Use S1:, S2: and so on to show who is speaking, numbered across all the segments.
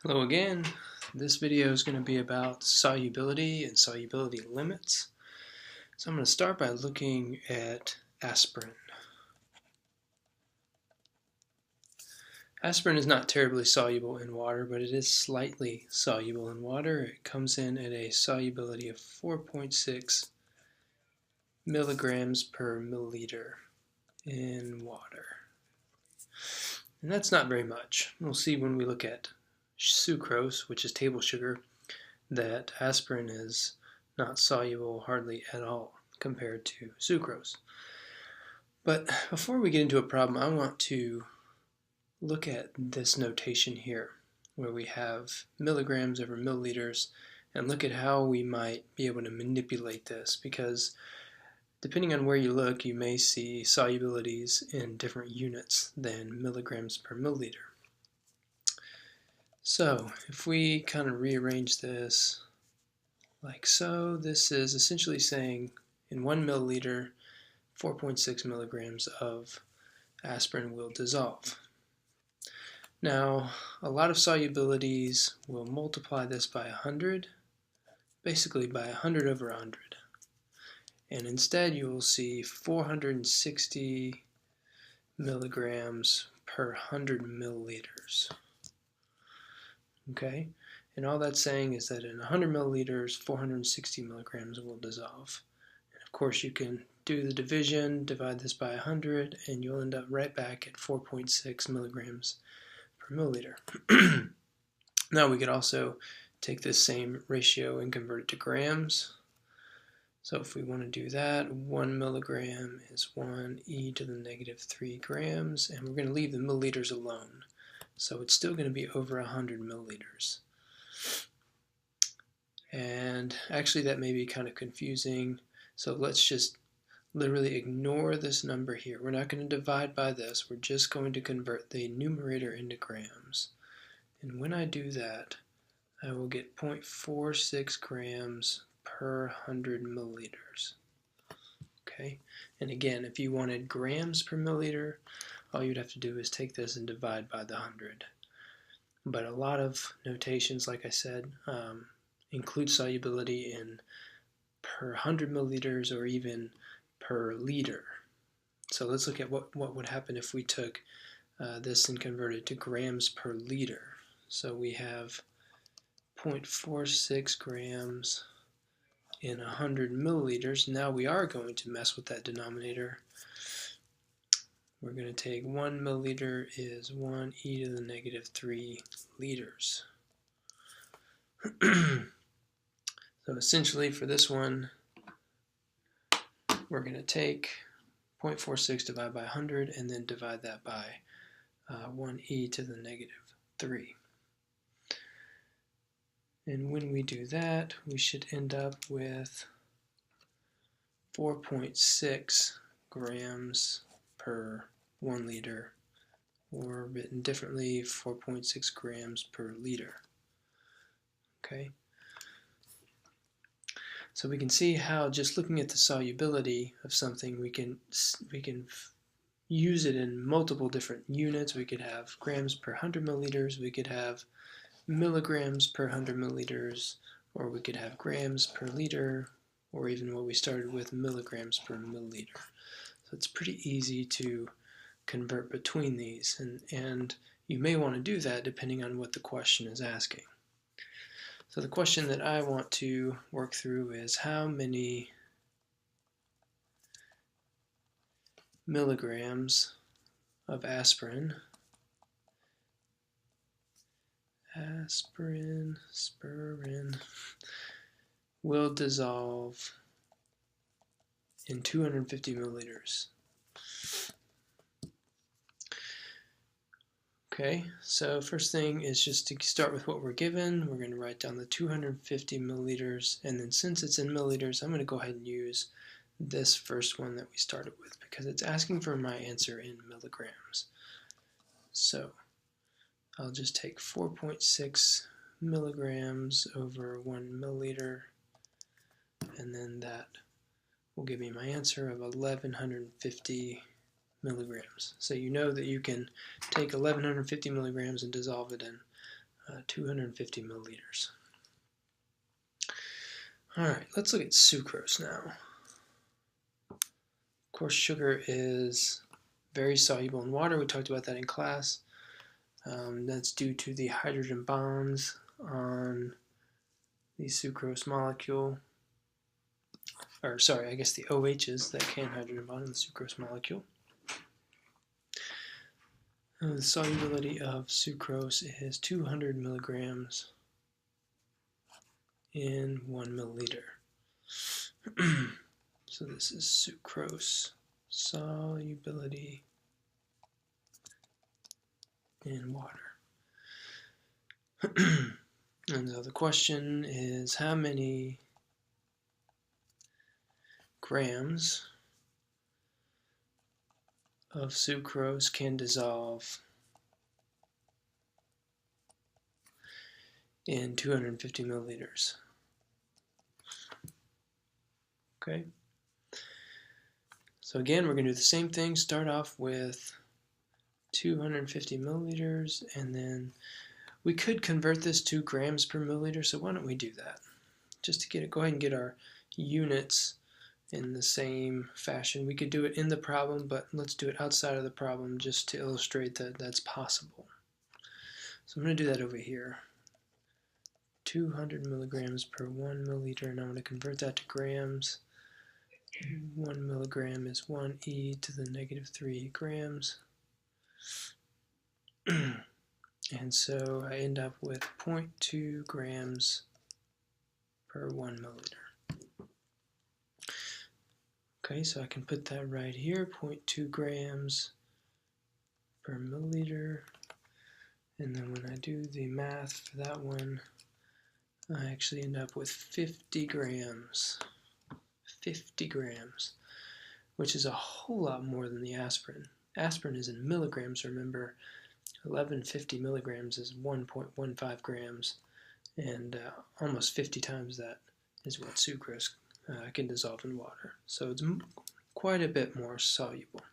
S1: Hello again. This video is going to be about solubility and solubility limits. So I'm going to start by looking at aspirin. Aspirin is not terribly soluble in water, but it is slightly soluble in water. It comes in at a solubility of 4.6 milligrams per milliliter in water. And that's not very much. We'll see when we look at sucrose, which is table sugar, that aspirin is not soluble hardly at all compared to sucrose. But before we get into a problem, I want to look at this notation here, where we have milligrams over milliliters, and look at how we might be able to manipulate this, because depending on where you look, you may see solubilities in different units than milligrams per milliliter. So if we kind of rearrange this like so, this is essentially saying in 1 milliliter, 4.6 milligrams of aspirin will dissolve. Now, a lot of solubilities will multiply this by 100, basically by 100 over 100. And instead you will see 460 milligrams per 100 milliliters. Okay, and all that's saying is that in 100 milliliters, 460 milligrams will dissolve. And of course, you can do the division, divide this by 100, and you'll end up right back at 4.6 milligrams per milliliter. Now we could also take this same ratio and convert it to grams. So if we want to do that, 1 milligram is 1 e to the negative 3 grams, and we're going to leave the milliliters alone. So it's still going to be over 100 milliliters. And actually that may be kind of confusing, so let's just literally ignore this number here. We're not going to divide by this, we're just going to convert the numerator into grams. And when I do that, I will get 0.46 grams per 100 milliliters. Okay, and again, if you wanted grams per milliliter, all you'd have to do is take this and divide by the 100. But a lot of notations, like I said, include solubility in per 100 milliliters or even per liter. So let's look at what would happen if we took this and converted to grams per liter. So we have 0.46 grams in 100 milliliters. Now we are going to mess with that denominator. We're going to take 1 milliliter is 1 e to the negative 3 liters. So essentially for this one, we're going to take 0.46 divided by 100 and then divide that by 1 e to the negative 3. And when we do that, we should end up with 4.6 grams per 1 liter, or written differently, 4.6 grams per liter. Okay, so we can see how just looking at the solubility of something, we can use it in multiple different units. We could have grams per 100 milliliters, we could have milligrams per 100 milliliters, or we could have grams per liter, or even what we started with, milligrams per milliliter. So it's pretty easy to convert between these, and you may want to do that depending on what the question is asking. So the question that I want to work through is how many milligrams of aspirin will dissolve in 250 milliliters. Okay, so first thing is just to start with what we're given. We're going to write down the 250 milliliters, and then since it's in milliliters, I'm going to go ahead and use this first one that we started with because it's asking for my answer in milligrams. So I'll just take 4.6 milligrams over 1 milliliter, and then that will give me my answer of 1150 milligrams. So you know that you can take 1150 milligrams and dissolve it in 250 milliliters. All right, let's look at sucrose now. Of course, sugar is very soluble in water. We talked about that in class. That's due to the hydrogen bonds on the sucrose molecule. Or sorry, I guess the OHs that can hydrogen bond in the sucrose molecule. The solubility of sucrose is 200 milligrams in 1 milliliter. So this is sucrose solubility in water. And so the question is, how many grams of sucrose can dissolve in 250 milliliters? Okay. So again, we're going to do the same thing. Start off with 250 milliliters, and then we could convert this to grams per milliliter. So why don't we do that? Just to get it, go ahead and get our units in the same fashion. We could do it in the problem, but let's do it outside of the problem just to illustrate that that's possible. So I'm going to do that over here. 200 milligrams per 1 milliliter, and I'm going to convert that to grams. 1 milligram is 1 e to the negative 3 grams. And so I end up with 0.2 grams per 1 milliliter. Okay, so I can put that right here, 0.2 grams per milliliter. And then when I do the math for that one, I actually end up with 50 grams. 50 grams, which is a whole lot more than the aspirin. Aspirin is in milligrams, remember. 1150 milligrams is 1.15 grams, and almost 50 times that is what sucrose can dissolve in water. So it's quite a bit more soluble.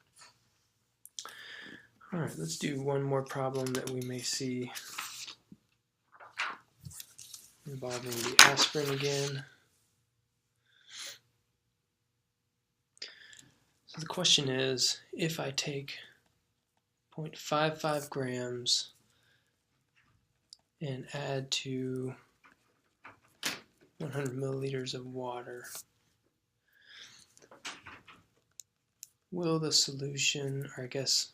S1: All right, let's do one more problem that we may see involving the aspirin again. So the question is, if I take 0.55 grams and add to 100 milliliters of water, will the solution, or I guess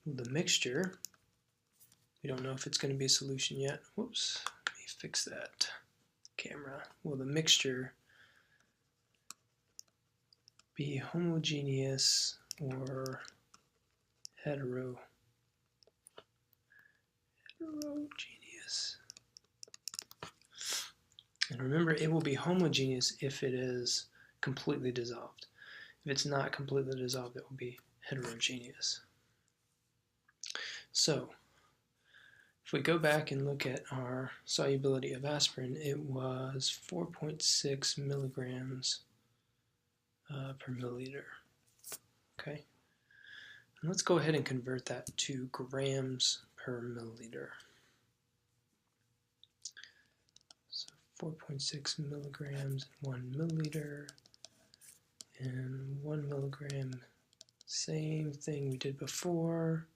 S1: the mixture, we don't know if it's going to be a solution yet. Whoops, let me fix that camera. Will the mixture be homogeneous or heterogeneous? And remember, it will be homogeneous if it is completely dissolved. If it's not completely dissolved, it will be heterogeneous. So, if we go back and look at our solubility of aspirin, it was 4.6 milligrams per milliliter. Okay, and let's go ahead and convert that to grams per milliliter. So 4.6 milligrams in 1 milliliter, and 1 milligram, same thing we did before.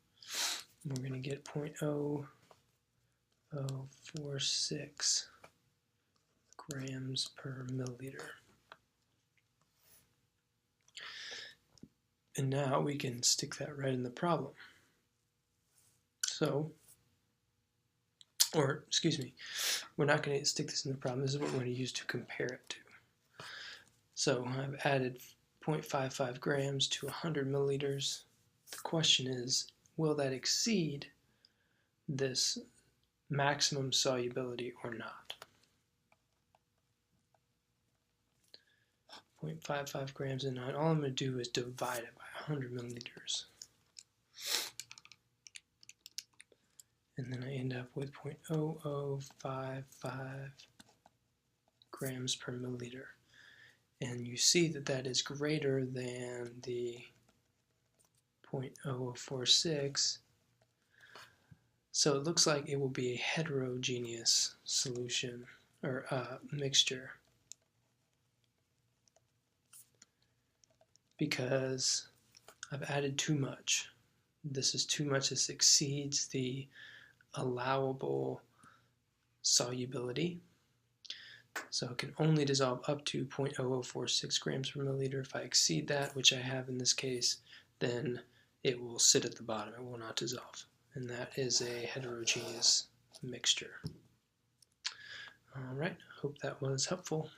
S1: We're going to get 0.0046 grams per milliliter. And now we can stick that right in the problem. So, or excuse me, we're not going to stick this in the problem. This is what we're going to use to compare it to. So I've added 0.55 grams to 100 milliliters. The question is, will that exceed this maximum solubility or not? 0.55 grams in 9. All I'm going to do is divide it by 100 milliliters. And then I end up with 0.0055 grams per milliliter. And you see that that is greater than the 0.0046. So it looks like it will be a heterogeneous solution or mixture because I've added too much. This is too much. This exceeds the allowable solubility. So it can only dissolve up to 0.0046 grams per milliliter. If I exceed that, which I have in this case, then it will sit at the bottom. It will not dissolve. And that is a heterogeneous mixture. All right, hope that was helpful.